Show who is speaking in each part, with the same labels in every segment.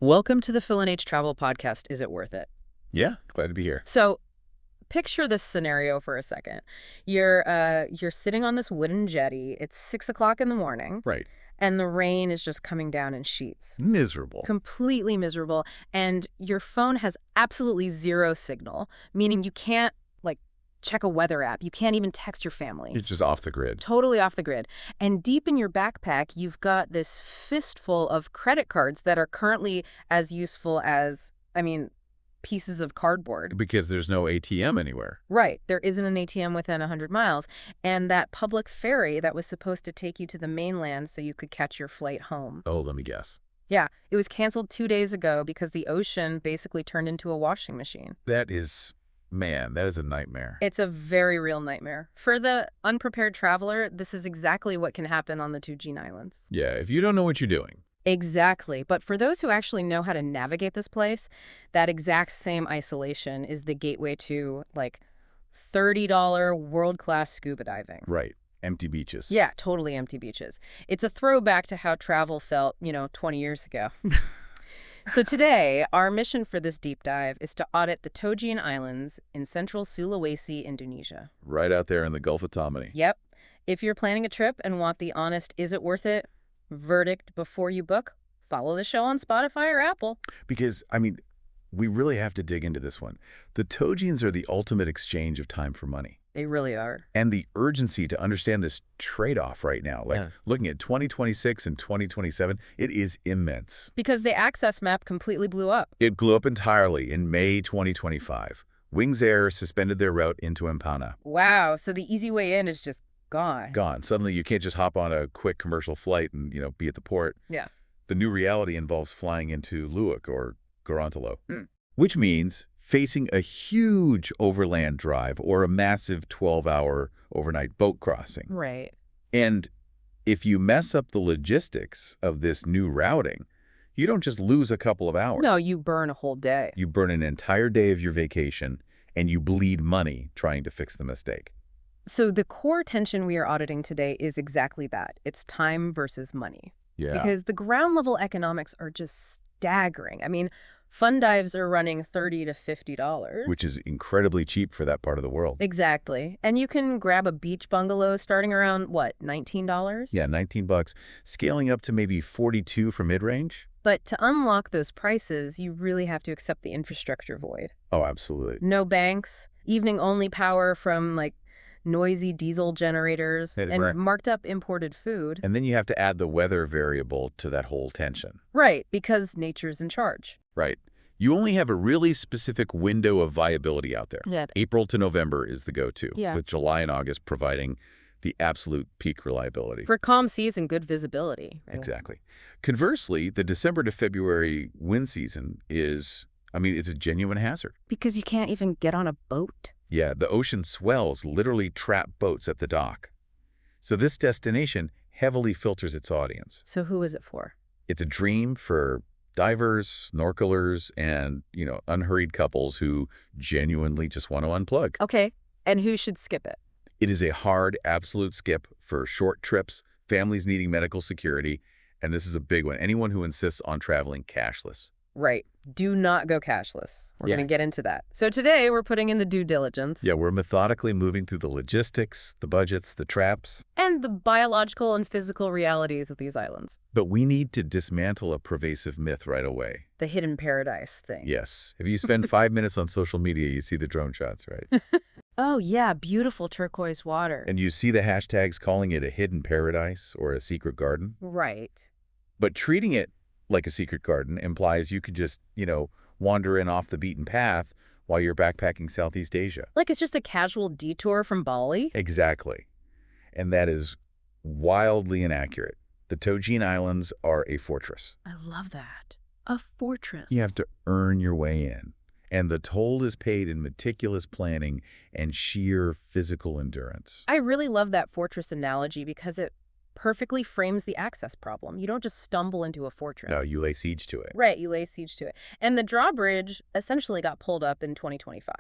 Speaker 1: Welcome to the Phil and H Travel Podcast. Is it worth it?
Speaker 2: Yeah, glad to be here.
Speaker 1: So, picture this scenario for a second. You're sitting on this wooden jetty. It's 6 o'clock in the morning.
Speaker 2: Right.
Speaker 1: And the rain is just coming down in sheets.
Speaker 2: Miserable.
Speaker 1: Completely miserable. And your phone has absolutely zero signal, meaning you can't, check a weather app. You can't even text your family.
Speaker 2: It's just off the grid.
Speaker 1: Totally off the grid. And deep in your backpack, you've got this fistful of credit cards that are currently as useful as, pieces of cardboard.
Speaker 2: Because there's no ATM anywhere.
Speaker 1: Right. There isn't an ATM within 100 miles. And that public ferry that was supposed to take you to the mainland so you could catch your flight home.
Speaker 2: Oh, let me guess.
Speaker 1: Yeah. It was canceled 2 days ago because the ocean basically turned into a washing machine.
Speaker 2: That is a nightmare.
Speaker 1: It's a very real nightmare. For the unprepared traveler, this is exactly what can happen on the Togean Islands.
Speaker 2: Yeah, if you don't know what you're doing.
Speaker 1: Exactly. But for those who actually know how to navigate this place, that exact same isolation is the gateway to, $30 world-class scuba diving.
Speaker 2: Right. Empty beaches.
Speaker 1: Yeah, totally empty beaches. It's a throwback to how travel felt, 20 years ago. So today, our mission for this deep dive is to audit the Togean Islands in Central Sulawesi, Indonesia.
Speaker 2: Right out there in the Gulf of Tomini.
Speaker 1: Yep. If you're planning a trip and want the honest, is it worth it verdict before you book, follow the show on Spotify or Apple.
Speaker 2: Because, we really have to dig into this one. The Togeans are the ultimate exchange of time for money.
Speaker 1: They really are.
Speaker 2: And the urgency to understand this trade-off right now, looking at 2026 and 2027, it is immense.
Speaker 1: Because the access map completely blew up.
Speaker 2: It blew up entirely in May 2025. Wings Air suspended their route into Ampana.
Speaker 1: Wow, so the easy way in is just gone.
Speaker 2: Gone. Suddenly you can't just hop on a quick commercial flight and, be at the port.
Speaker 1: Yeah.
Speaker 2: The new reality involves flying into Luwak or Gorontalo, which means facing a huge overland drive or a massive 12-hour overnight boat crossing.
Speaker 1: Right.
Speaker 2: And if you mess up the logistics of this new routing, you don't just lose a couple of hours.
Speaker 1: No, you burn a whole day.
Speaker 2: You burn an entire day of your vacation, and you bleed money trying to fix the mistake.
Speaker 1: So the core tension we are auditing today is exactly that. It's time versus money.
Speaker 2: Yeah.
Speaker 1: Because the ground level economics are just staggering. Fun dives are running $30 to $50.
Speaker 2: Which is incredibly cheap for that part of the world.
Speaker 1: Exactly. And you can grab a beach bungalow starting around, $19?
Speaker 2: Yeah, $19, scaling up to maybe $42 for Midrange.
Speaker 1: But to unlock those prices, you really have to accept the infrastructure void.
Speaker 2: Oh, absolutely.
Speaker 1: No banks, evening-only power from, noisy diesel generators, and marked up imported food.
Speaker 2: And then you have to add the weather variable to that whole tension.
Speaker 1: Right, because nature's in charge.
Speaker 2: Right. You only have a really specific window of viability out there.
Speaker 1: Yeah.
Speaker 2: April to November is the go-to,
Speaker 1: Yeah.
Speaker 2: with July and August providing the absolute peak reliability.
Speaker 1: For calm seas and good visibility. Right?
Speaker 2: Exactly. Conversely, the December to February wind season is, it's a genuine hazard.
Speaker 1: Because you can't even get on a boat.
Speaker 2: Yeah, the ocean swells literally trap boats at the dock. So this destination heavily filters its audience.
Speaker 1: So who is it for?
Speaker 2: It's a dream for divers, snorkelers, and, unhurried couples who genuinely just want to unplug.
Speaker 1: Okay, and who should skip it?
Speaker 2: It is a hard, absolute skip for short trips, families needing medical security, and this is a big one, anyone who insists on traveling cashless.
Speaker 1: Right. Do not go cashless. We're
Speaker 2: Yeah.
Speaker 1: going to get into that. So today we're putting in the due diligence.
Speaker 2: Yeah, we're methodically moving through the logistics, the budgets, the traps.
Speaker 1: And the biological and physical realities of these islands.
Speaker 2: But we need to dismantle a pervasive myth right away.
Speaker 1: The hidden paradise thing.
Speaker 2: Yes. If you spend 5 minutes on social media, you see the drone shots, right?
Speaker 1: Oh, yeah. Beautiful turquoise water.
Speaker 2: And you see the hashtags calling it a hidden paradise or a secret garden.
Speaker 1: Right.
Speaker 2: But treating it like a secret garden implies you could just, wander in off the beaten path while you're backpacking Southeast Asia.
Speaker 1: Like it's just a casual detour from Bali?
Speaker 2: Exactly. And that is wildly inaccurate. The Togean Islands are a fortress.
Speaker 1: I love that. A fortress.
Speaker 2: You have to earn your way in. And the toll is paid in meticulous planning and sheer physical endurance.
Speaker 1: I really love that fortress analogy because it perfectly frames the access problem. You don't just stumble into a fortress.
Speaker 2: No, you lay siege to it.
Speaker 1: Right, you lay siege to it. And the drawbridge essentially got pulled up in 2025.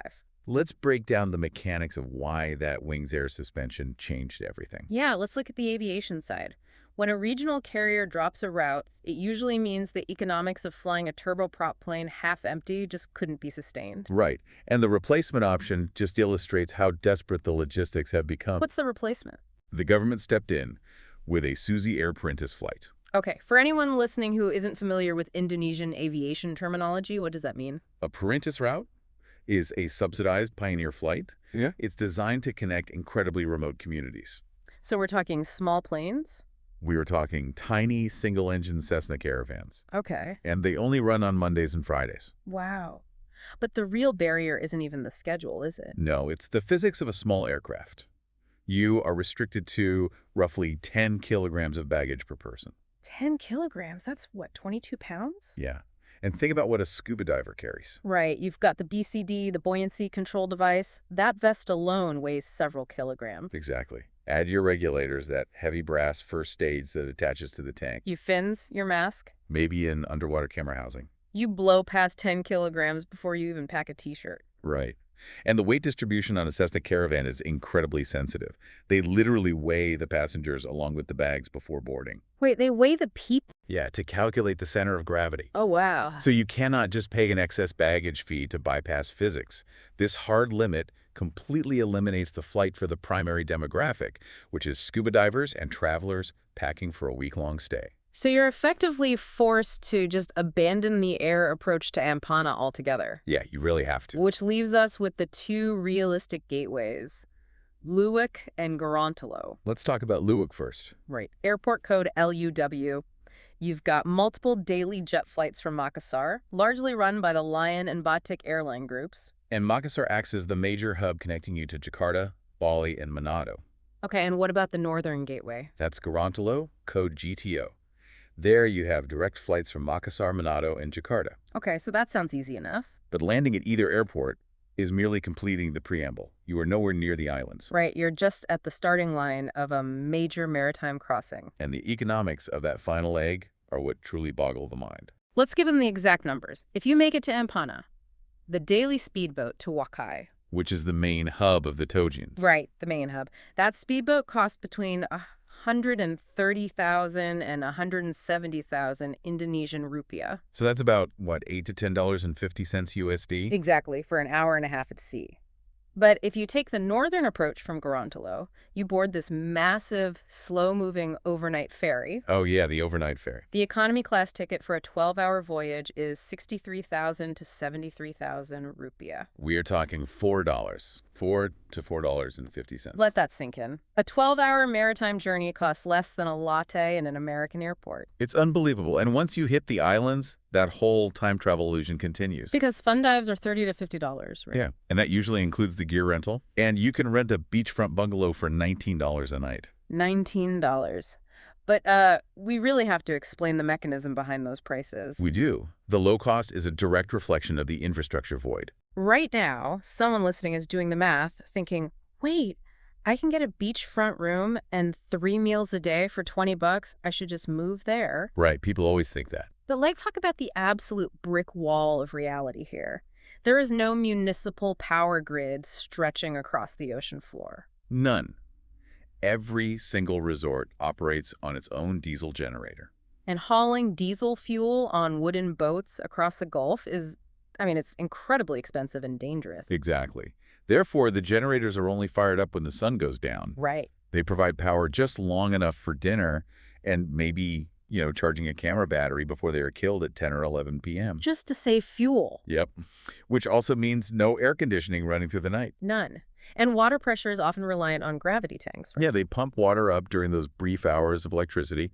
Speaker 2: Let's break down the mechanics of why that Wings Air suspension changed everything.
Speaker 1: Yeah, let's look at the aviation side. When a regional carrier drops a route, it usually means the economics of flying a turboprop plane half empty just couldn't be sustained.
Speaker 2: Right. And the replacement option just illustrates how desperate the logistics have become.
Speaker 1: What's the replacement?
Speaker 2: The government stepped in with a Suzy Air Parentis flight.
Speaker 1: Okay, for anyone listening who isn't familiar with Indonesian aviation terminology, what does that mean?
Speaker 2: A Parentis route is a subsidized Pioneer flight.
Speaker 3: Yeah.
Speaker 2: It's designed to connect incredibly remote communities.
Speaker 1: So we're talking small planes?
Speaker 2: We were talking tiny single-engine Cessna Caravans.
Speaker 1: Okay.
Speaker 2: And they only run on Mondays and Fridays.
Speaker 1: Wow. But the real barrier isn't even the schedule, is it?
Speaker 2: No, it's the physics of a small aircraft. You are restricted to roughly 10 kilograms of baggage per person.
Speaker 1: 10 kilograms? That's what, 22 pounds?
Speaker 2: Yeah. And think about what a scuba diver carries.
Speaker 1: Right. You've got the BCD, the buoyancy control device. That vest alone weighs several kilograms.
Speaker 2: Exactly. Add your regulators, that heavy brass first stage that attaches to the tank.
Speaker 1: Your fins, your mask.
Speaker 2: Maybe an underwater camera housing.
Speaker 1: You blow past 10 kilograms before you even pack a t-shirt.
Speaker 2: Right. And the weight distribution on a Cessna Caravan is incredibly sensitive. They literally weigh the passengers along with the bags before boarding.
Speaker 1: Wait, they weigh the people?
Speaker 2: Yeah, to calculate the center of gravity.
Speaker 1: Oh, wow.
Speaker 2: So you cannot just pay an excess baggage fee to bypass physics. This hard limit completely eliminates the flight for the primary demographic, which is scuba divers and travelers packing for a week-long stay.
Speaker 1: So you're effectively forced to just abandon the air approach to Ampana altogether.
Speaker 2: Yeah, you really have to.
Speaker 1: Which leaves us with the two realistic gateways, Luwak and Gorontalo.
Speaker 2: Let's talk about Luwak first.
Speaker 1: Right. Airport code LUW. You've got multiple daily jet flights from Makassar, largely run by the Lion and Batik airline groups.
Speaker 2: And Makassar acts as the major hub connecting you to Jakarta, Bali, and Manado.
Speaker 1: Okay, and what about the northern gateway?
Speaker 2: That's Gorontalo, code GTO. There you have direct flights from Makassar, Manado, and Jakarta.
Speaker 1: Okay, so that sounds easy enough.
Speaker 2: But landing at either airport is merely completing the preamble. You are nowhere near the islands.
Speaker 1: Right, you're just at the starting line of a major maritime crossing.
Speaker 2: And the economics of that final leg are what truly boggle the mind.
Speaker 1: Let's give them the exact numbers. If you make it to Ampana, the daily speedboat to Wakai.
Speaker 2: Which is the main hub of the Togeans.
Speaker 1: Right, the main hub. That speedboat costs between 130,000 and 170,000 Indonesian rupiah.
Speaker 2: So that's about, what, $8 to $10.50 USD?
Speaker 1: Exactly, for an hour and a half at sea. But if you take the northern approach from Gorontalo, you board this massive, slow-moving overnight ferry.
Speaker 2: Oh, yeah, the overnight ferry.
Speaker 1: The economy class ticket for a 12-hour voyage is 63,000 to 73,000 rupiah.
Speaker 2: We are talking $4. $4 to $4.50.
Speaker 1: Let that sink in. A 12-hour maritime journey costs less than a latte in an American airport.
Speaker 2: It's unbelievable. And once you hit the islands, that whole time travel illusion continues.
Speaker 1: Because fun dives are $30 to $50, right?
Speaker 2: Yeah, and that usually includes the gear rental. And you can rent a beachfront bungalow for $19 a night.
Speaker 1: $19. But we really have to explain the mechanism behind those prices.
Speaker 2: We do. The low cost is a direct reflection of the infrastructure void.
Speaker 1: Right now, someone listening is doing the math, thinking, wait, I can get a beachfront room and 3 meals a day for $20. I should just move there.
Speaker 2: Right, people always think that.
Speaker 1: But let's talk about the absolute brick wall of reality here. There is no municipal power grid stretching across the ocean floor.
Speaker 2: None. Every single resort operates on its own diesel generator.
Speaker 1: And hauling diesel fuel on wooden boats across the Gulf is, it's incredibly expensive and dangerous.
Speaker 2: Exactly. Therefore, the generators are only fired up when the sun goes down.
Speaker 1: Right.
Speaker 2: They provide power just long enough for dinner and maybe, charging a camera battery before they are killed at 10 or 11 p.m.
Speaker 1: Just to save fuel.
Speaker 2: Yep. Which also means no air conditioning running through the night.
Speaker 1: None. And water pressure is often reliant on gravity tanks. Right?
Speaker 2: Yeah, they pump water up during those brief hours of electricity,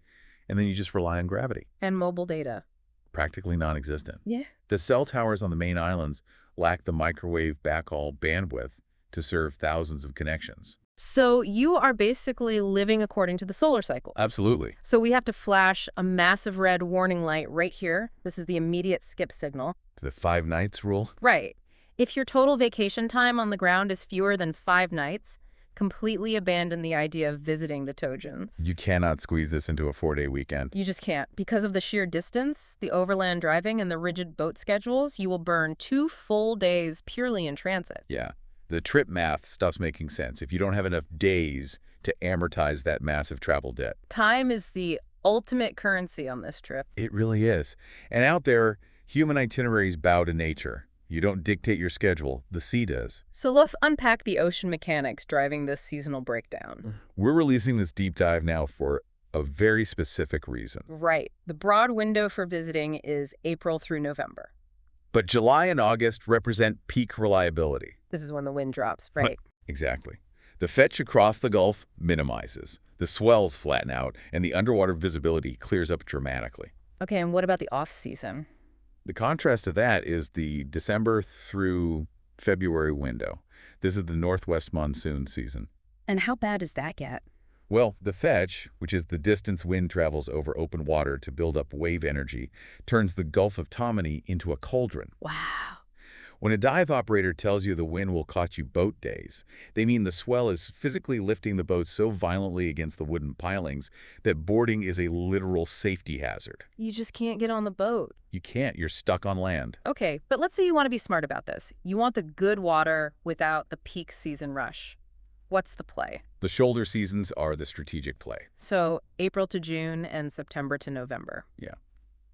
Speaker 2: and then you just rely on gravity.
Speaker 1: And mobile data.
Speaker 2: Practically non-existent.
Speaker 1: Yeah.
Speaker 2: The cell towers on the main islands lack the microwave backhaul bandwidth to serve thousands of connections.
Speaker 1: So you are basically living according to the solar cycle.
Speaker 2: Absolutely.
Speaker 1: So we have to flash a massive red warning light right here. This is the immediate skip signal.
Speaker 2: The 5 nights rule?
Speaker 1: Right. If your total vacation time on the ground is fewer than 5 nights, completely abandon the idea of visiting the Togeans.
Speaker 2: You cannot squeeze this into a 4-day weekend.
Speaker 1: You just can't. Because of the sheer distance, the overland driving, and the rigid boat schedules, you will burn 2 full days purely in transit.
Speaker 2: Yeah. The trip math stops making sense. If you don't have enough days to amortize that massive travel debt.
Speaker 1: Time is the ultimate currency on this trip.
Speaker 2: It really is. And out there, human itineraries bow to nature. You don't dictate your schedule, the sea does.
Speaker 1: So let's unpack the ocean mechanics driving this seasonal breakdown.
Speaker 2: We're releasing this deep dive now for a very specific reason.
Speaker 1: Right. The broad window for visiting is April through November.
Speaker 2: But July and August represent peak reliability.
Speaker 1: This is when the wind drops, right?
Speaker 2: Exactly. The fetch across the Gulf minimizes, the swells flatten out, and the underwater visibility clears up dramatically.
Speaker 1: Okay, and what about the off-season?
Speaker 2: The contrast to that is the December through February window. This is the northwest monsoon season.
Speaker 1: And how bad does that get?
Speaker 2: Well, the fetch, which is the distance wind travels over open water to build up wave energy, turns the Gulf of Tammany into a cauldron.
Speaker 1: Wow.
Speaker 2: When a dive operator tells you the wind will cost you boat days, they mean the swell is physically lifting the boat so violently against the wooden pilings that boarding is a literal safety hazard.
Speaker 1: You just can't get on the boat.
Speaker 2: You can't. You're stuck on land.
Speaker 1: Okay, but let's say you want to be smart about this. You want the good water without the peak season rush. What's the play?
Speaker 2: The shoulder seasons are the strategic play.
Speaker 1: So April to June and September to November.
Speaker 2: Yeah.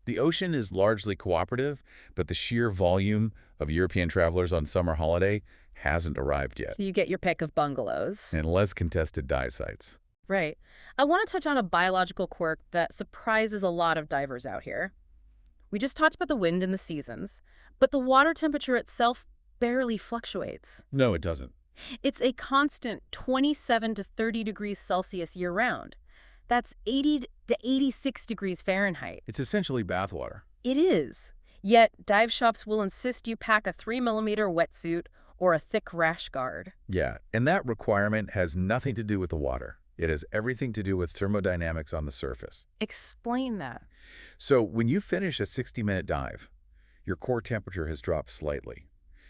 Speaker 2: The ocean is largely cooperative, but the sheer volume of European travelers on summer holiday hasn't arrived yet.
Speaker 1: So you get your pick of bungalows.
Speaker 2: And less contested dive sites.
Speaker 1: Right. I want to touch on a biological quirk that surprises a lot of divers out here. We just talked about the wind and the seasons, but the water temperature itself barely fluctuates.
Speaker 2: No, it doesn't.
Speaker 1: It's a constant 27 to 30 degrees Celsius year-round. That's 80 to 86 degrees Fahrenheit.
Speaker 2: It's essentially bathwater.
Speaker 1: It is. Yet, dive shops will insist you pack a 3mm wetsuit or a thick rash guard.
Speaker 2: Yeah, and that requirement has nothing to do with the water. It has everything to do with thermodynamics on the surface.
Speaker 1: Explain that.
Speaker 2: So when you finish a 60-minute dive, your core temperature has dropped slightly.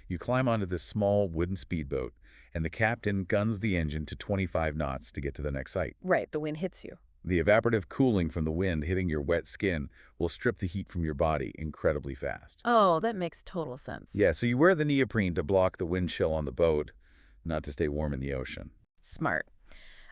Speaker 2: You climb onto this small wooden speedboat, and the captain guns the engine to 25 knots to get to the next site.
Speaker 1: Right, the wind hits you.
Speaker 2: The evaporative cooling from the wind hitting your wet skin will strip the heat from your body incredibly fast.
Speaker 1: Oh, that makes total sense.
Speaker 2: Yeah, so you wear the neoprene to block the wind chill on the boat, not to stay warm in the ocean.
Speaker 1: Smart.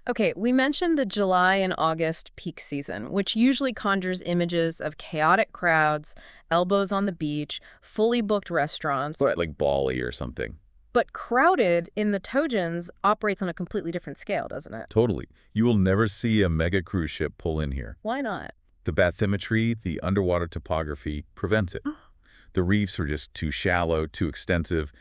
Speaker 1: Okay, we mentioned the July and August peak season, which usually conjures images of chaotic crowds, elbows on the beach, fully booked restaurants.
Speaker 2: Right, like Bali or something.
Speaker 1: But crowded in the Togeans operates on a completely different scale, doesn't it?
Speaker 2: Totally. You will never see a mega cruise ship pull in here.
Speaker 1: Why not?
Speaker 2: The bathymetry, the underwater topography, prevents it. The reefs are just too shallow, too extensive,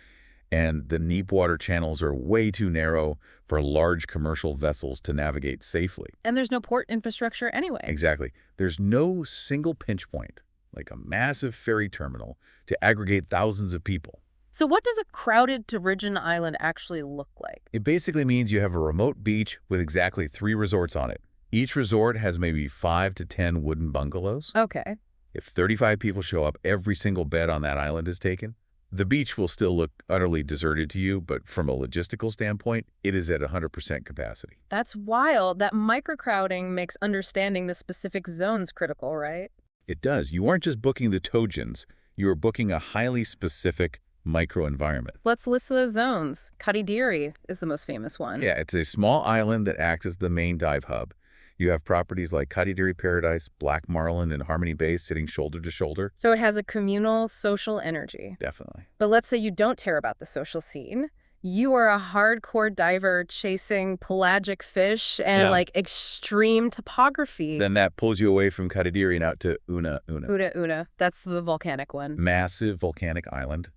Speaker 2: and the neap water channels are way too narrow for large commercial vessels to navigate safely.
Speaker 1: And there's no port infrastructure anyway.
Speaker 2: Exactly. There's no single pinch point, like a massive ferry terminal, to aggregate thousands of people.
Speaker 1: So what does a crowded Togean Island actually look like?
Speaker 2: It basically means you have a remote beach with exactly 3 resorts on it. Each resort has maybe 5 to 10 wooden bungalows.
Speaker 1: Okay.
Speaker 2: If 35 people show up, every single bed on that island is taken. The beach will still look utterly deserted to you, but from a logistical standpoint, it is at 100% capacity.
Speaker 1: That's wild. That microcrowding makes understanding the specific zones critical, right?
Speaker 2: It does. You aren't just booking the Togeans. You are booking a highly specific microenvironment.
Speaker 1: Let's list those zones. Kadidiri is the most famous one.
Speaker 2: Yeah, it's a small island that acts as the main dive hub. You have properties like Kadidiri Paradise, Black Marlin, and Harmony Bay sitting shoulder to shoulder.
Speaker 1: So it has a communal, social energy.
Speaker 2: Definitely.
Speaker 1: But let's say you don't care about the social scene. You are a hardcore diver chasing pelagic fish and like extreme topography.
Speaker 2: Then that pulls you away from Kadidiri and out to Una.
Speaker 1: Una. That's the volcanic one.
Speaker 2: Massive volcanic island.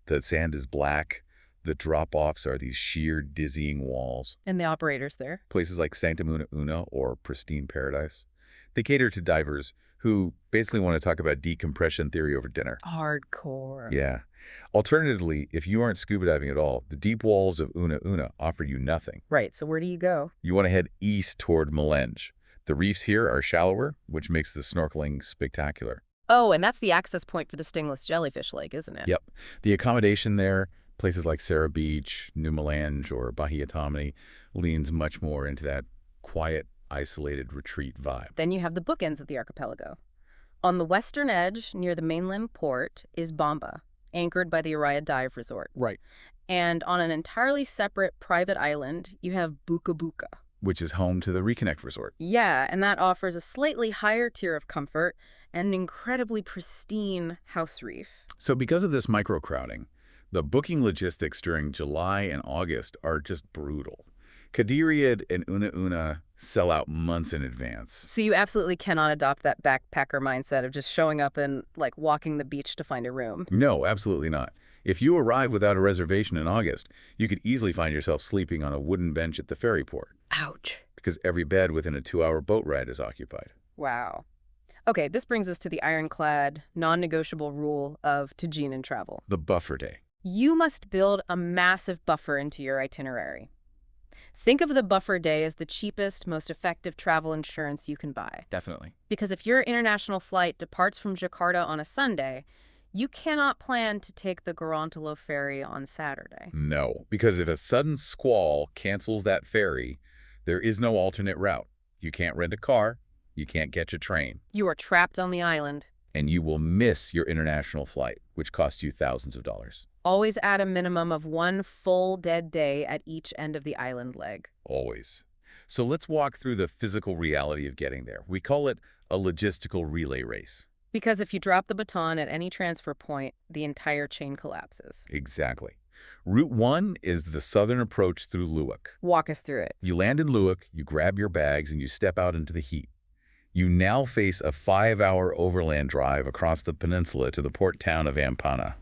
Speaker 2: The sand is black. The drop-offs are these sheer, dizzying walls.
Speaker 1: And the operators there?
Speaker 2: Places like Sanctum Una or Pristine Paradise. They cater to divers who basically want to talk about decompression theory over dinner.
Speaker 1: Hardcore.
Speaker 2: Yeah. Alternatively, if you aren't scuba diving at all, the deep walls of Una offer you nothing.
Speaker 1: Right, so where do you go?
Speaker 2: You want to head east toward Midrange. The reefs here are shallower, which makes the snorkeling spectacular.
Speaker 1: Oh, and that's the access point for the stingless jellyfish lake, isn't it?
Speaker 2: Yep. The accommodation there, places like Sarah Beach, New Midrange, or Bahia Tammany, leans much more into that quiet, isolated retreat vibe.
Speaker 1: Then you have the bookends of the archipelago. On the western edge, near the mainland port, is Bamba, anchored by the Araya Dive Resort.
Speaker 2: Right.
Speaker 1: And on an entirely separate private island, you have Buka Buka.
Speaker 2: which is home to the Reconnect Resort.
Speaker 1: Yeah, and that offers a slightly higher tier of comfort and an incredibly pristine house reef.
Speaker 2: So because of this microcrowding, the booking logistics during July and August are just brutal. Kadiriad and Una Una sell out months in advance.
Speaker 1: So you absolutely cannot adopt that backpacker mindset of just showing up and, like, walking the beach to find a room.
Speaker 2: No, absolutely not. If you arrive without a reservation in August, you could easily find yourself sleeping on a wooden bench at the ferry port,
Speaker 1: Ouch.
Speaker 2: because every bed within a 2-hour boat ride is occupied.
Speaker 1: Wow. Okay, this brings us to the ironclad, non-negotiable rule of Togean travel.
Speaker 2: The buffer day.
Speaker 1: You must build a massive buffer into your itinerary. Think of the buffer day as the cheapest, most effective travel insurance you can buy.
Speaker 2: Definitely.
Speaker 1: Because if your international flight departs from Jakarta on a Sunday, you cannot plan to take the Gorontalo ferry on Saturday.
Speaker 2: No, because if a sudden squall cancels that ferry, there is no alternate route. You can't rent a car, you can't catch a train,
Speaker 1: You are trapped on the island.
Speaker 2: and you will miss your international flight, which costs you thousands of dollars.
Speaker 1: Always add a minimum of one full dead day at each end of the island leg.
Speaker 2: Always. So let's walk through the physical reality of getting there. We call it a logistical relay race.
Speaker 1: Because if you drop the baton at any transfer point, the entire chain collapses.
Speaker 2: Exactly. Route 1 is the southern approach through Luwak.
Speaker 1: Walk us through it.
Speaker 2: You land in Luwak, you grab your bags, and you step out into the heat. You now face a 5-hour overland drive across the peninsula to the port town of Ampana.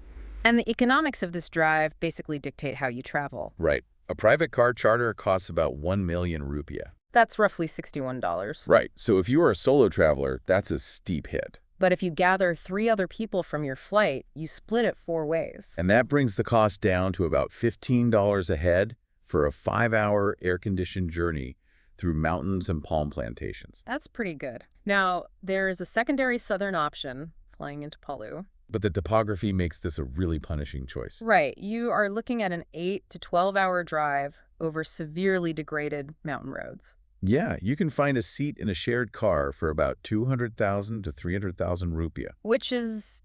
Speaker 1: And the economics of this drive basically dictate how you travel.
Speaker 2: Right. A private car charter costs about 1 million rupiah.
Speaker 1: That's roughly $61.
Speaker 2: Right. So if you are a solo traveler, that's a steep hit.
Speaker 1: But if you gather 3 other people from your flight, you split it 4 ways.
Speaker 2: And that brings the cost down to about $15 a head for a 5-hour air-conditioned journey through mountains and palm plantations.
Speaker 1: That's pretty good. Now, there is a secondary southern option, flying into Palu.
Speaker 2: But the topography makes this a really punishing choice.
Speaker 1: Right. You are looking at an 8 to 12-hour drive over severely degraded mountain roads.
Speaker 2: Yeah, you can find a seat in a shared car for about 200,000 to 300,000 rupiah.
Speaker 1: Which is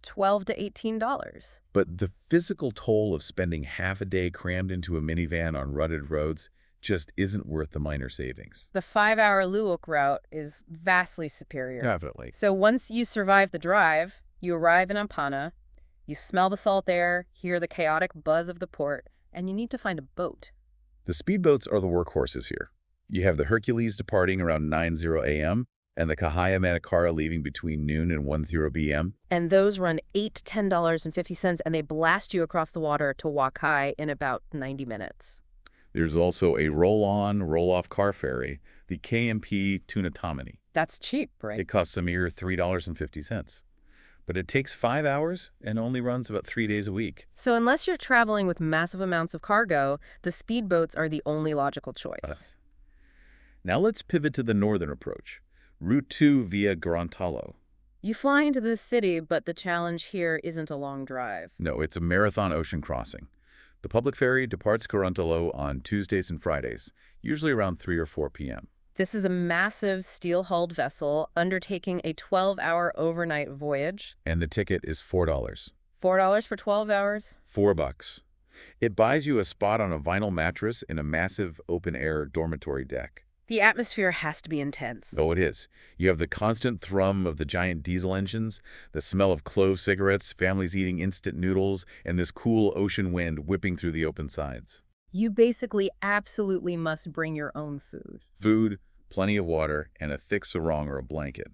Speaker 1: $12 to $18.
Speaker 2: But the physical toll of spending half a day crammed into a minivan on rutted roads just isn't worth the minor savings.
Speaker 1: The 5-hour Luwak route is vastly superior.
Speaker 2: Definitely.
Speaker 1: So once you survive the drive, you arrive in Ampana, you smell the salt air, hear the chaotic buzz of the port, and you need to find a boat.
Speaker 2: The speedboats are the workhorses here. You have the Hercules departing around 9:00 a.m. and the Cahaya Manakara leaving between noon and 1:00 p.m.
Speaker 1: And those run $8 to $10.50, and they blast you across the water to Wakai in about 90 minutes.
Speaker 2: There's also a roll-on, roll-off car ferry, the KMP Tunatamani.
Speaker 1: That's cheap, right?
Speaker 2: It costs a mere $3.50. But it takes 5 hours and only runs about 3 days a week.
Speaker 1: So unless you're traveling with massive amounts of cargo, the speedboats are the only logical choice.
Speaker 2: Now let's pivot to the northern approach, Route 2 via Gorontalo.
Speaker 1: You fly into the city, but the challenge here isn't a long drive.
Speaker 2: No, it's a marathon ocean crossing. The public ferry departs Gorontalo on Tuesdays and Fridays, usually around 3 or 4 p.m.
Speaker 1: This is a massive steel-hulled vessel undertaking a 12-hour overnight voyage.
Speaker 2: And the ticket is $4.
Speaker 1: $4 for 12 hours?
Speaker 2: $4. It buys you a spot on a vinyl mattress in a massive open-air dormitory deck.
Speaker 1: The atmosphere has to be intense.
Speaker 2: Oh, it is. You have the constant thrum of the giant diesel engines, the smell of clove cigarettes, families eating instant noodles, and this cool ocean wind whipping through the open sides.
Speaker 1: You basically absolutely must bring your own food.
Speaker 2: Food, plenty of water, and a thick sarong or a blanket.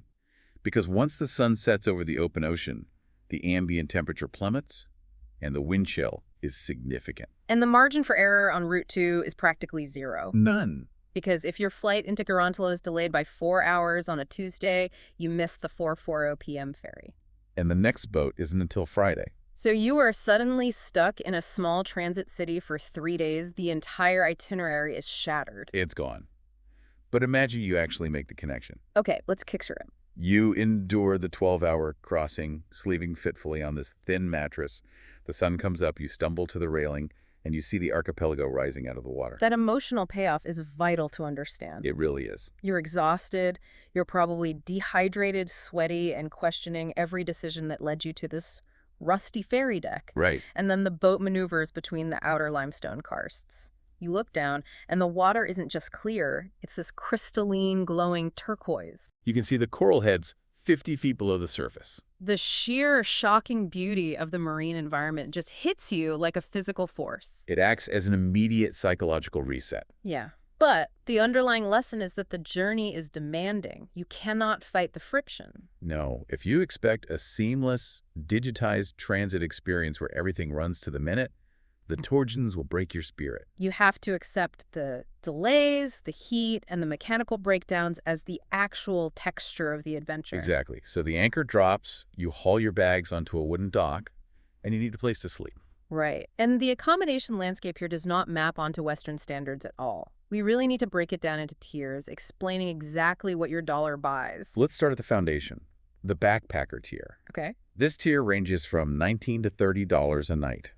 Speaker 2: Because once the sun sets over the open ocean, the ambient temperature plummets, and the wind chill is significant.
Speaker 1: And the margin for error on Route 2 is practically zero.
Speaker 2: None.
Speaker 1: Because if your flight into Gorontalo is delayed by 4 hours on a Tuesday, you miss the 4:40 p.m. ferry.
Speaker 2: And the next boat isn't until Friday.
Speaker 1: So you are suddenly stuck in a small transit city for 3 days. The entire itinerary is shattered.
Speaker 2: It's gone. But imagine you actually make the connection.
Speaker 1: Okay, let's kickstart it.
Speaker 2: You endure the 12-hour crossing, sleeping fitfully on this thin mattress. The sun comes up, you stumble to the railing, and you see the archipelago rising out of the water.
Speaker 1: That emotional payoff is vital to understand.
Speaker 2: It really is.
Speaker 1: You're exhausted, you're probably dehydrated, sweaty, and questioning every decision that led you to this rusty ferry deck.
Speaker 2: Right.
Speaker 1: And then the boat maneuvers between the outer limestone karsts. You look down, and the water isn't just clear, it's this crystalline, glowing turquoise.
Speaker 2: You can see the coral heads 50 feet below the surface.
Speaker 1: The sheer, shocking beauty of the marine environment just hits you like a physical force.
Speaker 2: It acts as an immediate psychological reset.
Speaker 1: Yeah. But the underlying lesson is that the journey is demanding. You cannot fight the friction.
Speaker 2: No, if you expect a seamless, digitized transit experience where everything runs to the minute, the Togeans will break your spirit.
Speaker 1: You have to accept the delays, the heat, and the mechanical breakdowns as the actual texture of the adventure.
Speaker 2: Exactly. So the anchor drops, you haul your bags onto a wooden dock, and you need a place to sleep.
Speaker 1: Right. And the accommodation landscape here does not map onto Western standards at all. We really need to break it down into tiers, explaining exactly what your dollar buys.
Speaker 2: Let's start at the foundation, the backpacker tier.
Speaker 1: Okay.
Speaker 2: This tier ranges from $19 to $30 a night.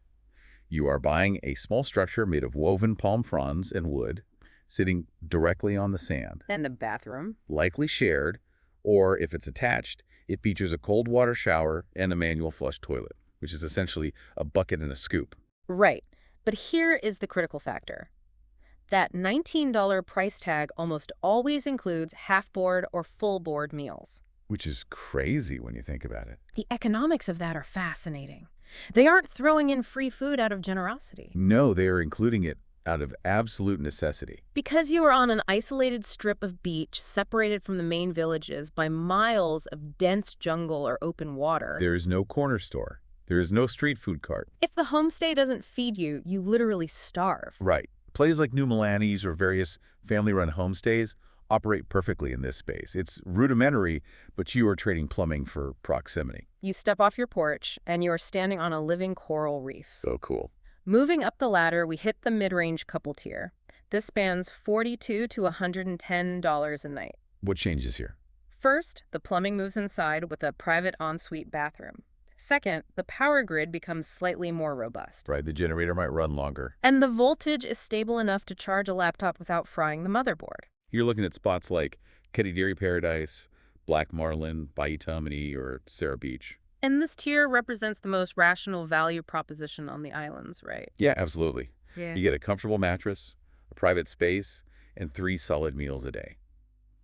Speaker 2: You are buying a small structure made of woven palm fronds and wood, sitting directly on the sand.
Speaker 1: And the bathroom.
Speaker 2: Likely shared, or if it's attached, it features a cold water shower and a manual flush toilet, which is essentially a bucket and a scoop.
Speaker 1: Right. But here is the critical factor. That $19 price tag almost always includes half-board or full-board meals.
Speaker 2: Which is crazy when you think about it.
Speaker 1: The economics of that are fascinating. They aren't throwing in free food out of generosity.
Speaker 2: No, they are including it out of absolute necessity.
Speaker 1: Because you are on an isolated strip of beach separated from the main villages by miles of dense jungle or open water.
Speaker 2: There is no corner store. There is no street food cart.
Speaker 1: If the homestay doesn't feed you, you literally starve.
Speaker 2: Right. Places like New Milanis or various family-run homestays operate perfectly in this space. It's rudimentary, but you are trading plumbing for proximity.
Speaker 1: You step off your porch, and you are standing on a living coral reef.
Speaker 2: So cool.
Speaker 1: Moving up the ladder, we hit the mid-range couple tier. This spans $42 to $110 a night.
Speaker 2: What changes here?
Speaker 1: First, the plumbing moves inside with a private ensuite bathroom. Second, the power grid becomes slightly more robust.
Speaker 2: Right, the generator might run longer.
Speaker 1: And the voltage is stable enough to charge a laptop without frying the motherboard.
Speaker 2: You're looking at spots like Kedidiri Paradise, Black Marlin, Baitamani, or Sarah Beach.
Speaker 1: And this tier represents the most rational value proposition on the islands, right?
Speaker 2: Yeah, absolutely.
Speaker 1: Yeah.
Speaker 2: You get a comfortable mattress, a private space, and 3 solid meals a day.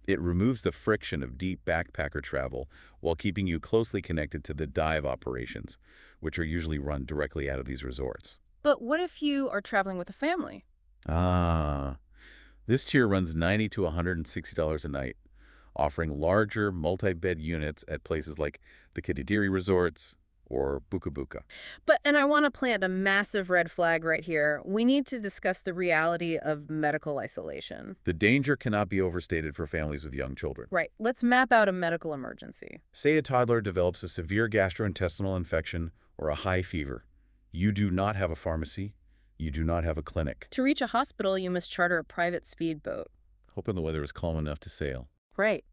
Speaker 2: It removes the friction of deep backpacker travel while keeping you closely connected to the dive operations, which are usually run directly out of these resorts.
Speaker 1: But what if you are traveling with a family?
Speaker 2: This tier runs $90 to $160 a night, offering larger multi-bed units at places like the Kedidiri resorts or Buka Buka.
Speaker 1: And I want to plant a massive red flag right here. We need to discuss the reality of medical isolation.
Speaker 2: The danger cannot be overstated for families with young children.
Speaker 1: Right. Let's map out a medical emergency.
Speaker 2: Say a toddler develops a severe gastrointestinal infection or a high fever. You do not have a pharmacy. You do not have a clinic.
Speaker 1: To reach a hospital, you must charter a private speedboat.
Speaker 2: Hoping the weather is calm enough to sail.
Speaker 1: Right.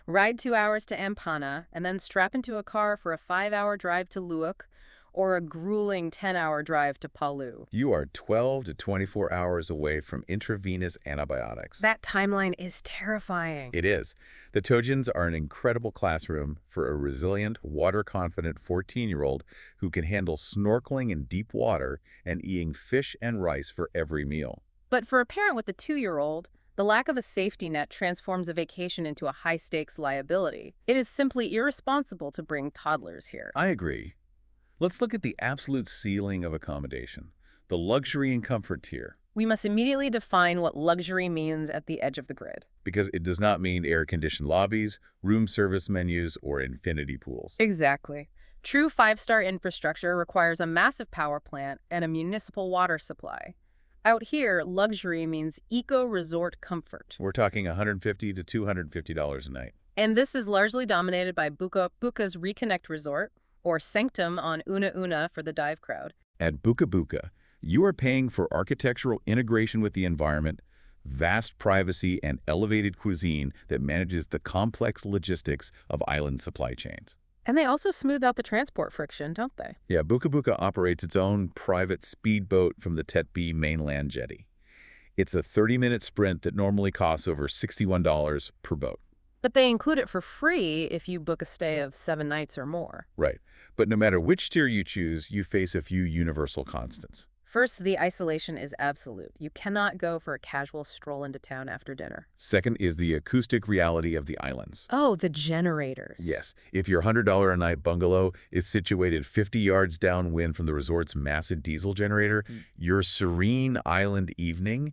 Speaker 1: Ride 2 hours to Ampana, and then strap into a car for a 5-hour drive to Luwak, or a grueling 10-hour drive to Palu.
Speaker 2: You are 12 to 24 hours away from intravenous antibiotics.
Speaker 1: That timeline is terrifying.
Speaker 2: It is. The Togeans are an incredible classroom for a resilient, water-confident 14-year-old who can handle snorkeling in deep water and eating fish and rice for every meal.
Speaker 1: But for a parent with a 2-year-old, the lack of a safety net transforms a vacation into a high-stakes liability. It is simply irresponsible to bring toddlers here.
Speaker 2: I agree. Let's look at the absolute ceiling of accommodation, the luxury and comfort tier.
Speaker 1: We must immediately define what luxury means at the edge of the grid.
Speaker 2: Because it does not mean air-conditioned lobbies, room service menus, or infinity pools.
Speaker 1: Exactly. True 5-star infrastructure requires a massive power plant and a municipal water supply. Out here, luxury means eco-resort comfort.
Speaker 2: We're talking $150 to $250 a night.
Speaker 1: And this is largely dominated by Buka Buka's Reconnect Resort, or Sanctum on Una Una for the dive crowd.
Speaker 2: At Buka Buka, you are paying for architectural integration with the environment, vast privacy, and elevated cuisine that manages the complex logistics of island supply chains.
Speaker 1: And they also smooth out the transport friction, don't they?
Speaker 2: Yeah, Buka Buka operates its own private speedboat from the Tetbi mainland jetty. It's a 30-minute sprint that normally costs over $61 per boat.
Speaker 1: But they include it for free if you book a stay of 7 nights or more.
Speaker 2: Right. But no matter which tier you choose, you face a few universal constants.
Speaker 1: First, the isolation is absolute. You cannot go for a casual stroll into town after dinner.
Speaker 2: Second is the acoustic reality of the islands.
Speaker 1: Oh, the generators.
Speaker 2: Yes, if your $100 a night bungalow is situated 50 yards downwind from the resort's massive diesel generator, your serene island evening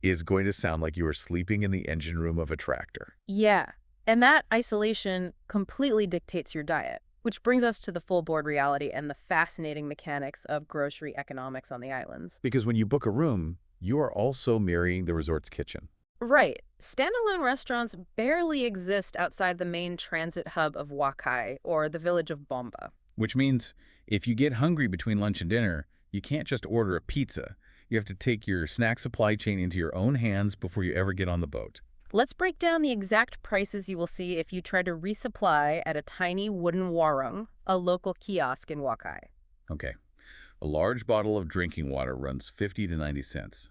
Speaker 2: is going to sound like you are sleeping in the engine room of a tractor.
Speaker 1: Yeah, and that isolation completely dictates your diet, which brings us to the full board reality and the fascinating mechanics of grocery economics on the islands.
Speaker 2: Because when you book a room, you are also mirroring the resort's kitchen.
Speaker 1: Right. Standalone restaurants barely exist outside the main transit hub of Wakai or the village of Bomba.
Speaker 2: Which means if you get hungry between lunch and dinner, you can't just order a pizza. You have to take your snack supply chain into your own hands before you ever get on the boat.
Speaker 1: Let's break down the exact prices you will see if you try to resupply at a tiny wooden warung, a local kiosk in Wakai.
Speaker 2: Okay. A large bottle of drinking water runs 50 to 90 cents.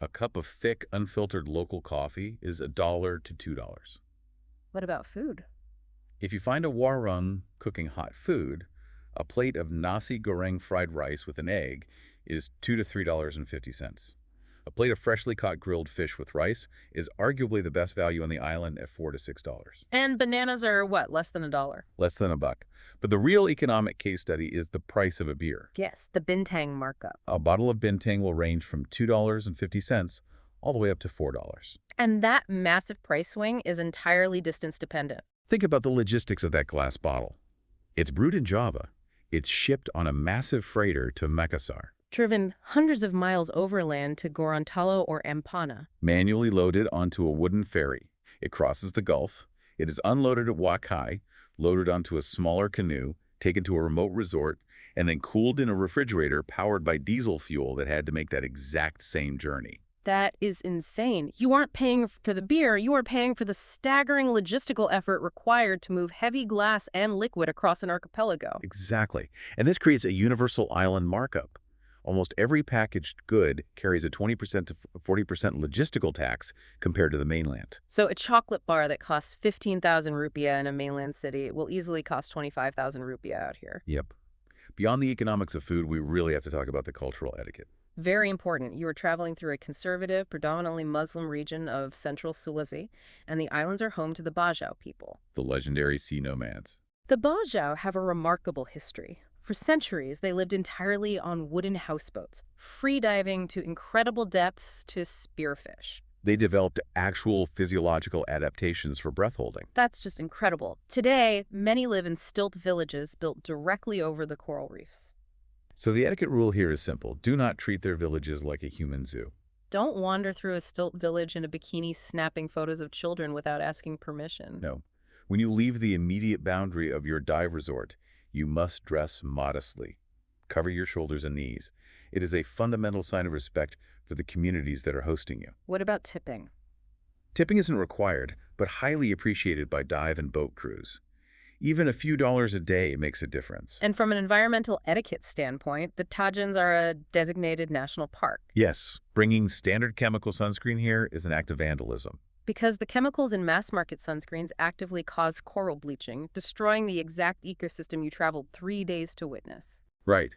Speaker 2: A cup of thick, unfiltered local coffee is $1 to $2.
Speaker 1: What about food?
Speaker 2: If you find a warung cooking hot food, a plate of nasi goreng fried rice with an egg is $2 to $3.50. A plate of freshly caught grilled fish with rice is arguably the best value on the island at $4 to $6.
Speaker 1: And bananas are what, less than $1?
Speaker 2: Less than $1. But the real economic case study is the price of a beer.
Speaker 1: Yes, the bintang markup.
Speaker 2: A bottle of bintang will range from $2.50 all the way up to $4.
Speaker 1: And that massive price swing is entirely distance dependent.
Speaker 2: Think about the logistics of that glass bottle. It's brewed in Java. It's shipped on a massive freighter to Makassar.
Speaker 1: Driven hundreds of miles overland to Gorontalo or Ampana.
Speaker 2: Manually loaded onto a wooden ferry. It crosses the Gulf. It is unloaded at Wakai, loaded onto a smaller canoe, taken to a remote resort, and then cooled in a refrigerator powered by diesel fuel that had to make that exact same journey.
Speaker 1: That is insane. You aren't paying for the beer, you are paying for the staggering logistical effort required to move heavy glass and liquid across an archipelago.
Speaker 2: Exactly. And this creates a universal island markup. Almost every packaged good carries a 20% to 40% logistical tax compared to the mainland.
Speaker 1: So a chocolate bar that costs 15,000 rupiah in a mainland city will easily cost 25,000 rupiah out here.
Speaker 2: Yep. Beyond the economics of food, we really have to talk about the cultural etiquette.
Speaker 1: Very important. You are traveling through a conservative, predominantly Muslim region of Central Sulawesi, and the islands are home to the Bajau people.
Speaker 2: The legendary sea nomads.
Speaker 1: The Bajau have a remarkable history. For centuries, they lived entirely on wooden houseboats, free diving to incredible depths to spearfish.
Speaker 2: They developed actual physiological adaptations for breath holding.
Speaker 1: That's just incredible. Today, many live in stilt villages built directly over the coral reefs.
Speaker 2: So the etiquette rule here is simple. Do not treat their villages like a human zoo.
Speaker 1: Don't wander through a stilt village in a bikini snapping photos of children without asking permission.
Speaker 2: No. When you leave the immediate boundary of your dive resort, you must dress modestly. Cover your shoulders and knees. It is a fundamental sign of respect for the communities that are hosting you.
Speaker 1: What about tipping?
Speaker 2: Tipping isn't required, but highly appreciated by dive and boat crews. Even a few dollars a day makes a difference.
Speaker 1: And from an environmental etiquette standpoint, the Togeans are a designated national park.
Speaker 2: Yes, bringing standard chemical sunscreen here is an act of vandalism.
Speaker 1: Because the chemicals in mass-market sunscreens actively cause coral bleaching, destroying the exact ecosystem you traveled 3 days to witness.
Speaker 2: Right.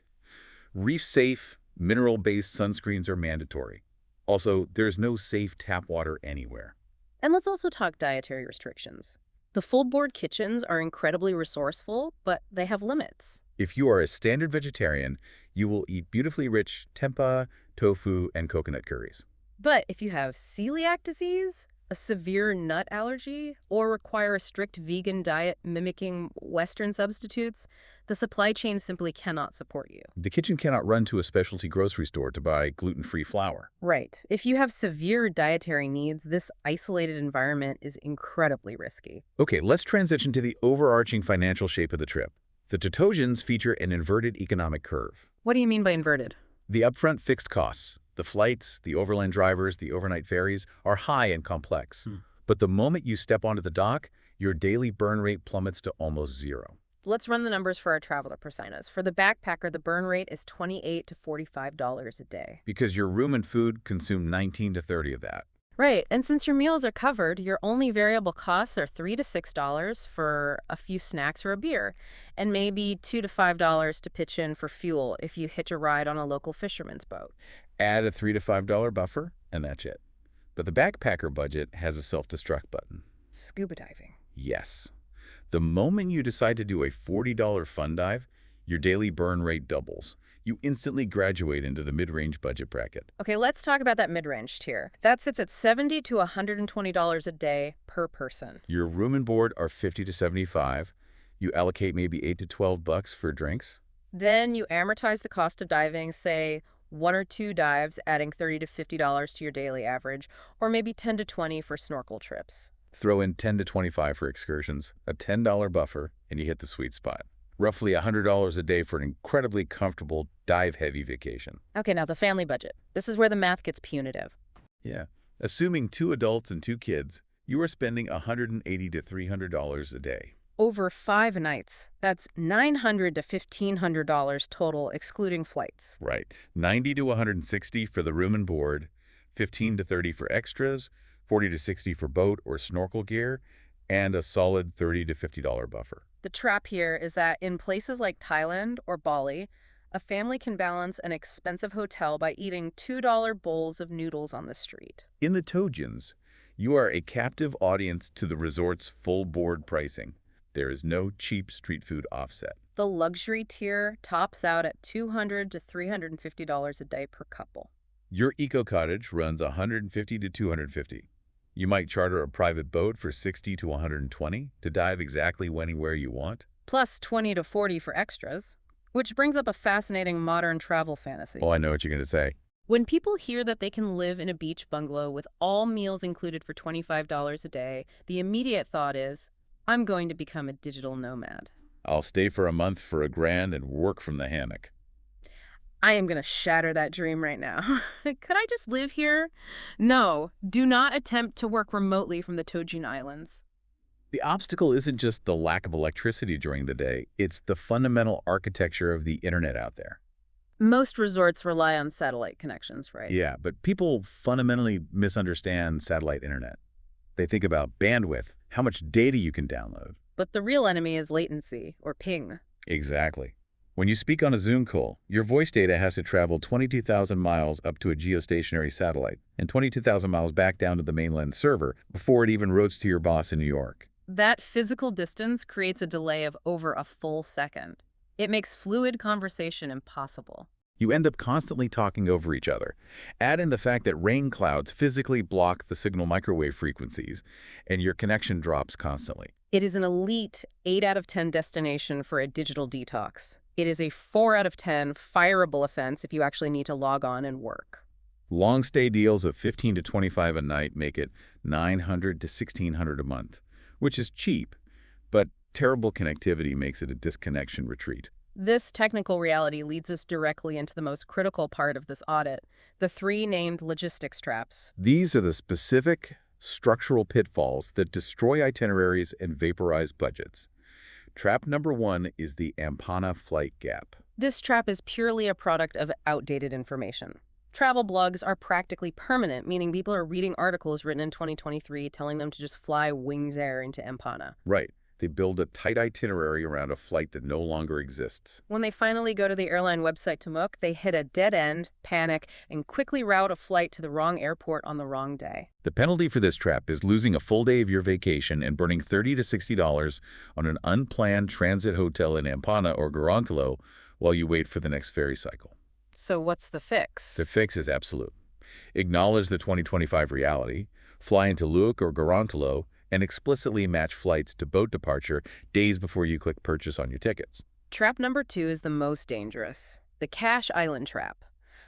Speaker 2: Reef-safe, mineral-based sunscreens are mandatory. Also, there's no safe tap water anywhere.
Speaker 1: And let's also talk dietary restrictions. The full-board kitchens are incredibly resourceful, but they have limits.
Speaker 2: If you are a standard vegetarian, you will eat beautifully rich tempeh, tofu, and coconut curries.
Speaker 1: But if you have celiac disease, a severe nut allergy, or require a strict vegan diet mimicking Western substitutes, the supply chain simply cannot support you.
Speaker 2: The kitchen cannot run to a specialty grocery store to buy gluten-free flour.
Speaker 1: Right. If you have severe dietary needs, this isolated environment is incredibly risky.
Speaker 2: Okay, let's transition to the overarching financial shape of the trip. The Togeans feature an inverted economic curve.
Speaker 1: What do you mean by inverted?
Speaker 2: The upfront fixed costs, the flights, the overland drivers, the overnight ferries, are high and complex. But the moment you step onto the dock, your daily burn rate plummets to almost zero.
Speaker 1: Let's run the numbers for our traveler personas. For the backpacker, the burn rate is $28 to $45 a day.
Speaker 2: Because your room and food consume 19 to 30 of that.
Speaker 1: Right, and since your meals are covered, your only variable costs are $3 to $6 for a few snacks or a beer, and maybe $2 to $5 to pitch in for fuel if you hitch a ride on a local fisherman's boat.
Speaker 2: Add a $3 to $5 buffer, and that's it. But the backpacker budget has a self-destruct button.
Speaker 1: Scuba diving.
Speaker 2: Yes. The moment you decide to do a $40 fun dive, your daily burn rate doubles. You instantly graduate into the mid-range budget bracket.
Speaker 1: Okay, let's talk about that mid-range tier. That sits at $70 to $120 a day per person.
Speaker 2: Your room and board are 50 to 75. You allocate maybe 8 to 12 bucks for drinks.
Speaker 1: Then you amortize the cost of diving, say 1 or 2 dives, adding $30 to $50 to your daily average, or maybe 10 to 20 for snorkel trips.
Speaker 2: Throw in 10 to 25 for excursions, a $10 buffer, and you hit the sweet spot. Roughly $100 a day for an incredibly comfortable, dive-heavy vacation.
Speaker 1: Okay, now the family budget. This is where the math gets punitive.
Speaker 2: Yeah. Assuming 2 adults and 2 kids, you are spending $180 to $300 a day.
Speaker 1: Over 5 nights. That's $900 to $1,500 total, excluding flights.
Speaker 2: Right. 90 to 160 for the room and board, 15 to 30 for extras, 40 to 60 for boat or snorkel gear, and a solid $30 to $50 buffer.
Speaker 1: The trap here is that in places like Thailand or Bali, a family can balance an expensive hotel by eating $2 bowls of noodles on the street.
Speaker 2: In the Togeans, you are a captive audience to the resort's full board pricing. There is no cheap street food offset.
Speaker 1: The luxury tier tops out at $200 to $350 a day per couple.
Speaker 2: Your eco cottage runs $150 to $250. You might charter a private boat for $60 to $120 to dive exactly when and where you want.
Speaker 1: Plus $20 to $40 for extras, which brings up a fascinating modern travel fantasy.
Speaker 2: Oh, I know what you're going to say.
Speaker 1: When people hear that they can live in a beach bungalow with all meals included for $25 a day, the immediate thought is, I'm going to become a digital nomad.
Speaker 2: I'll stay for a month for $1,000 and work from the hammock.
Speaker 1: I am going to shatter that dream right now. Could I just live here? No, do not attempt to work remotely from the Togean Islands.
Speaker 2: The obstacle isn't just the lack of electricity during the day, it's the fundamental architecture of the internet out there.
Speaker 1: Most resorts rely on satellite connections, right?
Speaker 2: Yeah, but people fundamentally misunderstand satellite internet. They think about bandwidth, how much data you can download.
Speaker 1: But the real enemy is latency, or ping.
Speaker 2: Exactly. When you speak on a Zoom call, your voice data has to travel 22,000 miles up to a geostationary satellite and 22,000 miles back down to the mainland server before it even routes to your boss in New York.
Speaker 1: That physical distance creates a delay of over a full second. It makes fluid conversation impossible.
Speaker 2: You end up constantly talking over each other. Add in the fact that rain clouds physically block the signal microwave frequencies, and your connection drops constantly.
Speaker 1: It is an elite 8 out of 10 destination for a digital detox. It is a 4 out of 10 fireable offense if you actually need to log on and work.
Speaker 2: Long stay deals of $15 to $25 a night make it $900 to $1,600 a month, which is cheap, but terrible connectivity makes it a disconnection retreat.
Speaker 1: This technical reality leads us directly into the most critical part of this audit, the 3 named logistics traps.
Speaker 2: These are the specific structural pitfalls that destroy itineraries and vaporize budgets. Trap number 1 is the Ampana flight gap.
Speaker 1: This trap is purely a product of outdated information. Travel blogs are practically permanent, meaning people are reading articles written in 2023 telling them to just fly Wings Air into Ampana.
Speaker 2: Right. They build a tight itinerary around a flight that no longer exists.
Speaker 1: When they finally go to the airline website to book, they hit a dead end, panic, and quickly route a flight to the wrong airport on the wrong day.
Speaker 2: The penalty for this trap is losing a full day of your vacation and burning $30 to $60 on an unplanned transit hotel in Ampana or Gorontalo while you wait for the next ferry cycle.
Speaker 1: So what's the fix?
Speaker 2: The fix is absolute. Acknowledge the 2025 reality, fly into Luik or Gorontalo, and explicitly match flights to boat departure days before you click purchase on your tickets.
Speaker 1: Trap number 2 is the most dangerous, the cash island trap.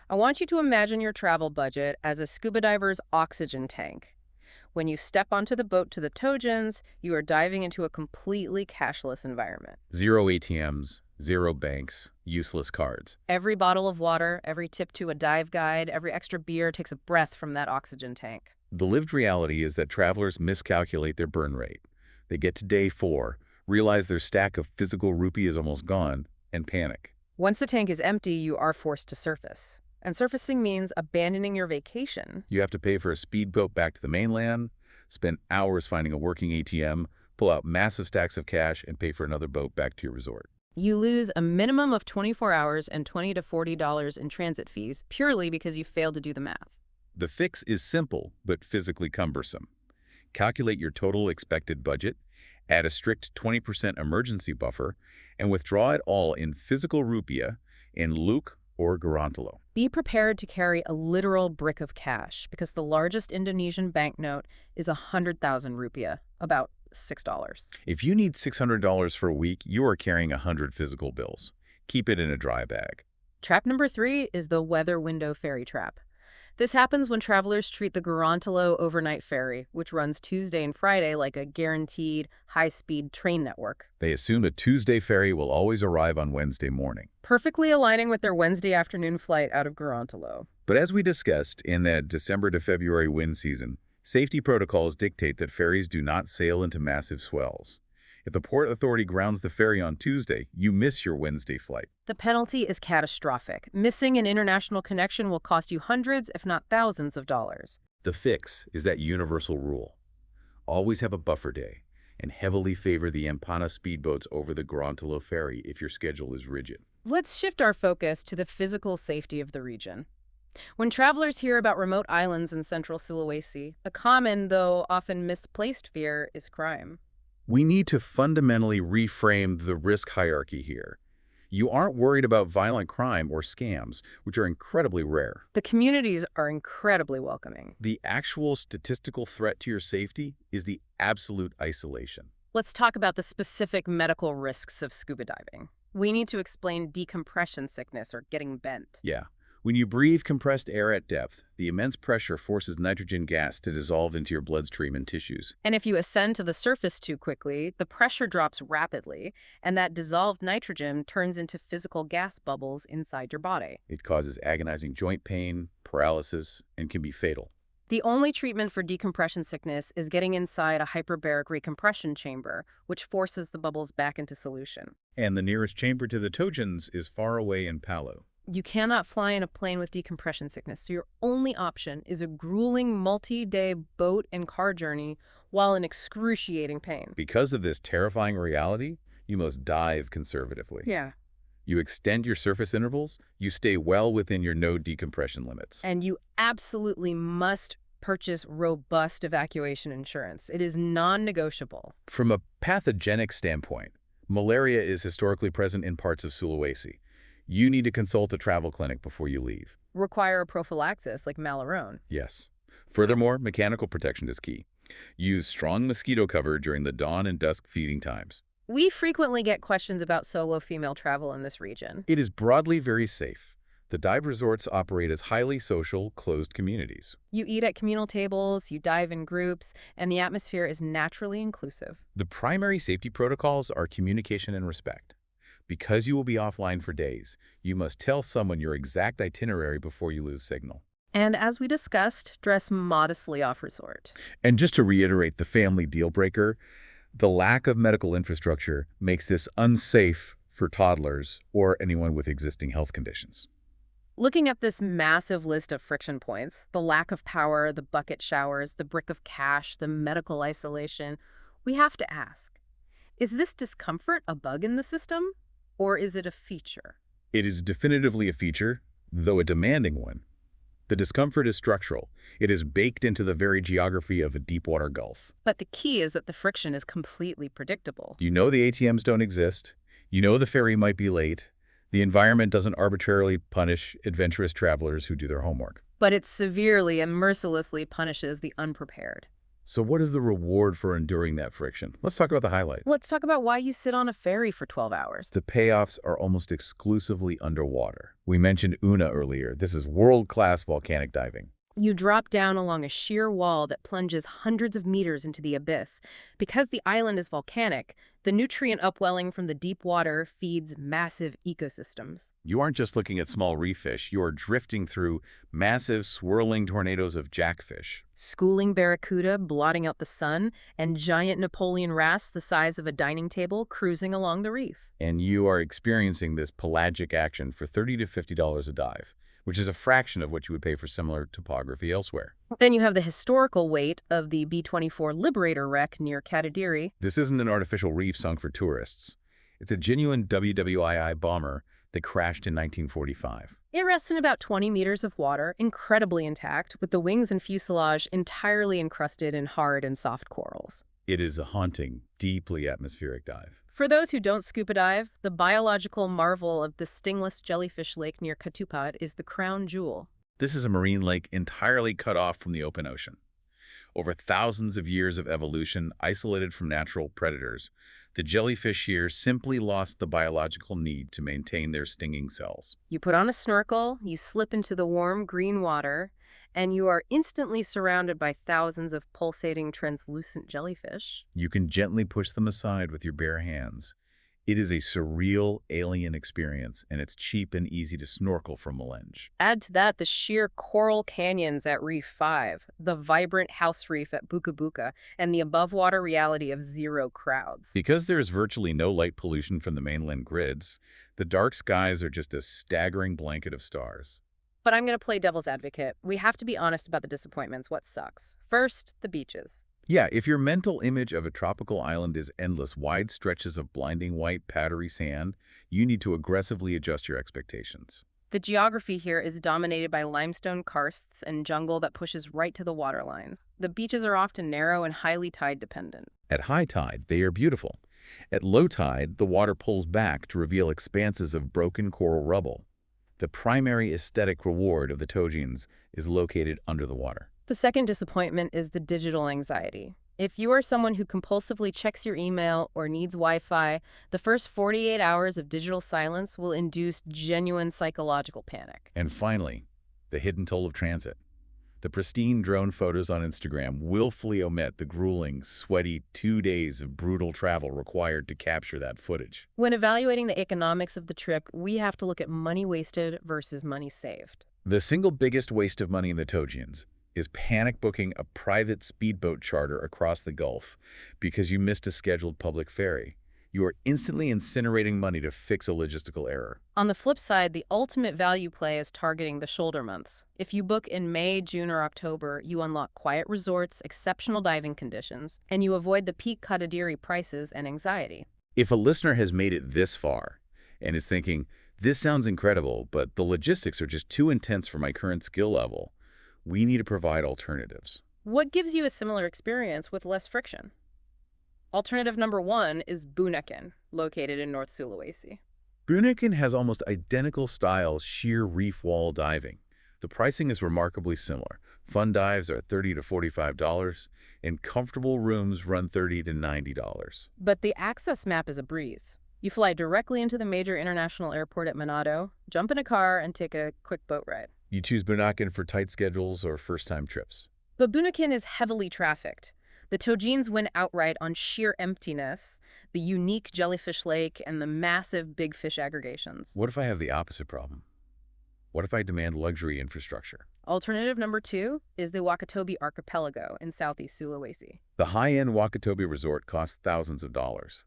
Speaker 1: I want you to imagine your travel budget as a scuba diver's oxygen tank. When you step onto the boat to the Togeans, you are diving into a completely cashless environment.
Speaker 2: 0 ATMs, 0 banks, useless cards.
Speaker 1: Every bottle of water, every tip to a dive guide, every extra beer takes a breath from that oxygen tank.
Speaker 2: The lived reality is that travelers miscalculate their burn rate. They get to day 4, realize their stack of physical rupee is almost gone, and panic.
Speaker 1: Once the tank is empty, you are forced to surface. And surfacing means abandoning your vacation.
Speaker 2: You have to pay for a speedboat back to the mainland, spend hours finding a working ATM, pull out massive stacks of cash, and pay for another boat back to your resort.
Speaker 1: You lose a minimum of 24 hours and $20 to $40 in transit fees purely because you failed to do the math.
Speaker 2: The fix is simple, but physically cumbersome. Calculate your total expected budget, add a strict 20% emergency buffer, and withdraw it all in physical rupiah, in luk or Gorontalo.
Speaker 1: Be prepared to carry a literal brick of cash because the largest Indonesian banknote is 100,000 rupiah, about $6.
Speaker 2: If you need $600 for a week, you are carrying 100 physical bills. Keep it in a dry bag.
Speaker 1: Trap number 3 is the weather window ferry trap. This happens when travelers treat the Gorontalo overnight ferry, which runs Tuesday and Friday, like a guaranteed high-speed train network,
Speaker 2: They assume a Tuesday ferry will always arrive on Wednesday morning.
Speaker 1: perfectly aligning with their Wednesday afternoon flight out of Gorontalo.
Speaker 2: But as we discussed in that December to February wind season, safety protocols dictate that ferries do not sail into massive swells. If the port authority grounds the ferry on Tuesday, you miss your Wednesday flight.
Speaker 1: The penalty is catastrophic. Missing an international connection will cost you hundreds, if not thousands of dollars.
Speaker 2: The fix is that universal rule. Always have a buffer day, and heavily favor the Ampana speedboats over the Gorontalo ferry if your schedule is rigid.
Speaker 1: Let's shift our focus to the physical safety of the region. When travelers hear about remote islands in Central Sulawesi, a common, though often misplaced fear is crime.
Speaker 2: We need to fundamentally reframe the risk hierarchy here. You aren't worried about violent crime or scams, which are incredibly rare.
Speaker 1: The communities are incredibly welcoming.
Speaker 2: The actual statistical threat to your safety is the absolute isolation.
Speaker 1: Let's talk about the specific medical risks of scuba diving. We need to explain decompression sickness or getting bent.
Speaker 2: Yeah. When you breathe compressed air at depth, the immense pressure forces nitrogen gas to dissolve into your bloodstream and tissues.
Speaker 1: And if you ascend to the surface too quickly, the pressure drops rapidly, and that dissolved nitrogen turns into physical gas bubbles inside your body.
Speaker 2: It causes agonizing joint pain, paralysis, and can be fatal.
Speaker 1: The only treatment for decompression sickness is getting inside a hyperbaric recompression chamber, which forces the bubbles back into solution.
Speaker 2: And the nearest chamber to the Togeans is far away in Palu.
Speaker 1: You cannot fly in a plane with decompression sickness, so your only option is a grueling multi-day boat and car journey while in excruciating pain.
Speaker 2: Because of this terrifying reality, you must dive conservatively.
Speaker 1: Yeah.
Speaker 2: You extend your surface intervals, you stay well within your no decompression limits.
Speaker 1: And you absolutely must purchase robust evacuation insurance. It is non-negotiable.
Speaker 2: From a pathogenic standpoint, malaria is historically present in parts of Sulawesi. You need to consult a travel clinic before you leave.
Speaker 1: Require a prophylaxis like Malarone.
Speaker 2: Yes. Furthermore, mechanical protection is key. Use strong mosquito cover during the dawn and dusk feeding times.
Speaker 1: We frequently get questions about solo female travel in this region.
Speaker 2: It is broadly very safe. The dive resorts operate as highly social, closed communities.
Speaker 1: You eat at communal tables, you dive in groups, and the atmosphere is naturally inclusive.
Speaker 2: The primary safety protocols are communication and respect. Because you will be offline for days, you must tell someone your exact itinerary before you lose signal.
Speaker 1: And as we discussed, dress modestly off resort.
Speaker 2: And just to reiterate the family deal breaker, the lack of medical infrastructure makes this unsafe for toddlers or anyone with existing health conditions.
Speaker 1: Looking at this massive list of friction points, the lack of power, the bucket showers, the brick of cash, the medical isolation, we have to ask, is this discomfort a bug in the system? Or is it a feature?
Speaker 2: It is definitively a feature, though a demanding one. The discomfort is structural. It is baked into the very geography of a deep-water gulf.
Speaker 1: But the key is that the friction is completely predictable.
Speaker 2: You know the ATMs don't exist. You know the ferry might be late. The environment doesn't arbitrarily punish adventurous travelers who do their homework.
Speaker 1: But it severely and mercilessly punishes the unprepared.
Speaker 2: So what is the reward for enduring that friction? Let's talk about the highlights.
Speaker 1: Let's talk about why you sit on a ferry for 12 hours.
Speaker 2: The payoffs are almost exclusively underwater. We mentioned Una earlier. This is world-class volcanic diving.
Speaker 1: You drop down along a sheer wall that plunges hundreds of meters into the abyss. Because the island is volcanic, the nutrient upwelling from the deep water feeds massive ecosystems.
Speaker 2: You aren't just looking at small reef fish. You are drifting through massive, swirling tornadoes of jackfish.
Speaker 1: Schooling barracuda blotting out the sun, and giant Napoleon wrasse the size of a dining table cruising along the reef.
Speaker 2: And you are experiencing this pelagic action for $30 to $50 a dive. which is a fraction of what you would pay for similar topography elsewhere.
Speaker 1: Then you have the historical weight of the B-24 Liberator wreck near Kadadiri.
Speaker 2: This isn't an artificial reef sunk for tourists. It's a genuine WWII bomber that crashed in 1945.
Speaker 1: It rests in about 20 meters of water, incredibly intact, with the wings and fuselage entirely encrusted in hard and soft corals.
Speaker 2: It is a haunting, deeply atmospheric dive.
Speaker 1: For those who don't scuba dive, the biological marvel of the stingless jellyfish lake near Katupad is the crown jewel.
Speaker 2: This is a marine lake entirely cut off from the open ocean. Over thousands of years of evolution, isolated from natural predators, the jellyfish here simply lost the biological need to maintain their stinging cells.
Speaker 1: You put on a snorkel, you slip into the warm green water, and you are instantly surrounded by thousands of pulsating translucent jellyfish.
Speaker 2: You can gently push them aside with your bare hands. It is a surreal, alien experience, and it's cheap and easy to snorkel from Midrange.
Speaker 1: Add to that the sheer coral canyons at Reef 5, the vibrant house reef at Buka Buka, and the above-water reality of zero crowds.
Speaker 2: Because there is virtually no light pollution from the mainland grids, the dark skies are just a staggering blanket of stars.
Speaker 1: But I'm going to play devil's advocate. We have to be honest about the disappointments. What sucks? First, the beaches.
Speaker 2: Yeah, if your mental image of a tropical island is endless, wide stretches of blinding white, powdery sand, you need to aggressively adjust your expectations.
Speaker 1: The geography here is dominated by limestone karsts and jungle that pushes right to the waterline. The beaches are often narrow and highly tide-dependent.
Speaker 2: At high tide, they are beautiful. At low tide, the water pulls back to reveal expanses of broken coral rubble. The primary aesthetic reward of the Togeans is located under the water.
Speaker 1: The second disappointment is the digital anxiety. If you are someone who compulsively checks your email or needs Wi-Fi, the first 48 hours of digital silence will induce genuine psychological panic.
Speaker 2: And finally, the hidden toll of transit. The pristine drone photos on Instagram willfully omit the grueling, sweaty 2 days of brutal travel required to capture that footage.
Speaker 1: When evaluating the economics of the trip, we have to look at money wasted versus money saved.
Speaker 2: The single biggest waste of money in the Togeans is panic booking a private speedboat charter across the Gulf because you missed a scheduled public ferry. You are instantly incinerating money to fix a logistical error.
Speaker 1: On the flip side, the ultimate value play is targeting the shoulder months. If you book in May, June, or October, you unlock quiet resorts, exceptional diving conditions, and you avoid the peak Kadadiri prices and anxiety.
Speaker 2: If a listener has made it this far and is thinking, this sounds incredible, but the logistics are just too intense for my current skill level, we need to provide alternatives.
Speaker 1: What gives you a similar experience with less friction? Alternative number 1 is Bunaken, located in North Sulawesi.
Speaker 2: Bunaken has almost identical style sheer reef wall diving. The pricing is remarkably similar. Fun dives are $30 to $45, and comfortable rooms run $30 to $90.
Speaker 1: But the access map is a breeze. You fly directly into the major international airport at Manado, jump in a car, and take a quick boat ride.
Speaker 2: You choose Bunaken for tight schedules or first-time trips.
Speaker 1: But Bunaken is heavily trafficked. The Togeans win outright on sheer emptiness, the unique jellyfish lake, and the massive big fish aggregations.
Speaker 2: What if I have the opposite problem? What if I demand luxury infrastructure?
Speaker 1: Alternative number 2 is the Wakatobi archipelago in southeast Sulawesi.
Speaker 2: The high-end Wakatobi resort costs thousands of dollars.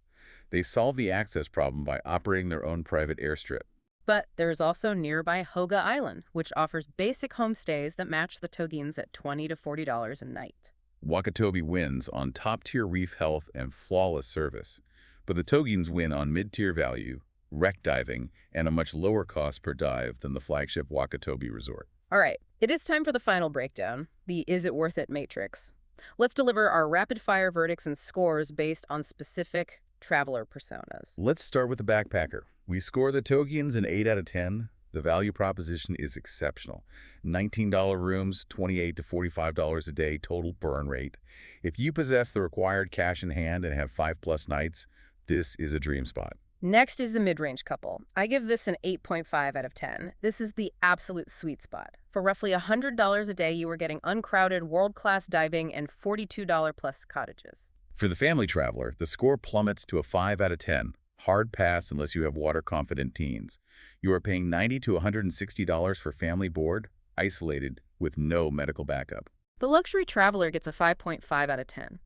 Speaker 2: They solve the access problem by operating their own private airstrip.
Speaker 1: But there is also nearby Hoga Island, which offers basic homestays that match the Togeans at $20 to $40 a night.
Speaker 2: Wakatobi wins on top-tier reef health and flawless service, but the Togeans win on mid-tier value, wreck diving, and a much lower cost per dive than the flagship Wakatobi resort.
Speaker 1: All right, it is time for the final breakdown, the Is It Worth It matrix. Let's deliver our rapid-fire verdicts and scores based on specific traveler personas.
Speaker 2: Let's start with the backpacker. We score the Togeans an 8 out of 10. The value proposition is exceptional. $19 rooms, $28 to $45 a day total burn rate. If you possess the required cash in hand and have 5+ nights, this is a dream spot.
Speaker 1: Next is the mid-range couple. I give this an 8.5 out of 10. This is the absolute sweet spot. For roughly $100 a day, you are getting uncrowded, world-class diving and $42+ cottages.
Speaker 2: For the family traveler, the score plummets to a 5 out of 10. Hard pass unless you have water-confident teens. You are paying $90 to $160 for family board, isolated, with no medical backup.
Speaker 1: The luxury traveler gets a 5.5 out of 10.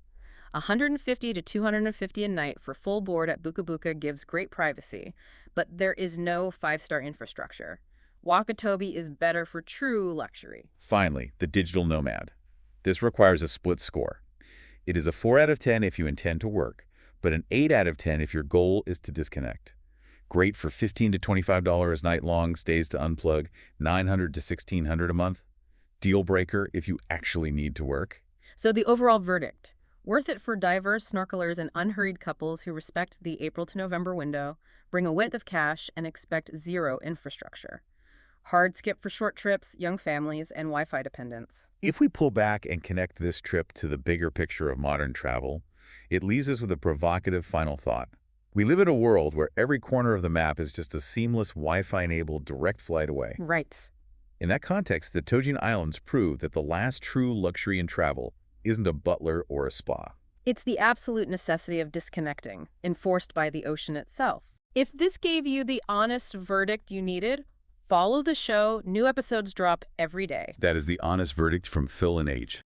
Speaker 1: $150 to $250 a night for full board at Buka Buka gives great privacy, but there is no 5-star infrastructure. Wakatobi is better for true luxury.
Speaker 2: Finally, the digital nomad. This requires a split score. It is a 4 out of 10 if you intend to work, but an 8 out of 10 if your goal is to disconnect. Great for $15 to $25 night-long stays to unplug, $900 to $1,600 a month. Deal breaker if you actually need to work.
Speaker 1: So the overall verdict, worth it for diverse snorkelers and unhurried couples who respect the April to November window, bring a width of cash, and expect zero infrastructure. Hard skip for short trips, young families, and Wi-Fi dependence.
Speaker 2: If we pull back and connect this trip to the bigger picture of modern travel, it leaves us with a provocative final thought. We live in a world where every corner of the map is just a seamless Wi-Fi-enabled direct flight away.
Speaker 1: Right.
Speaker 2: In that context, the Togean Islands prove that the last true luxury in travel isn't a butler or a spa.
Speaker 1: It's the absolute necessity of disconnecting, enforced by the ocean itself. If this gave you the honest verdict you needed, follow the show. New episodes drop every day.
Speaker 2: That is the honest verdict from Phil and H.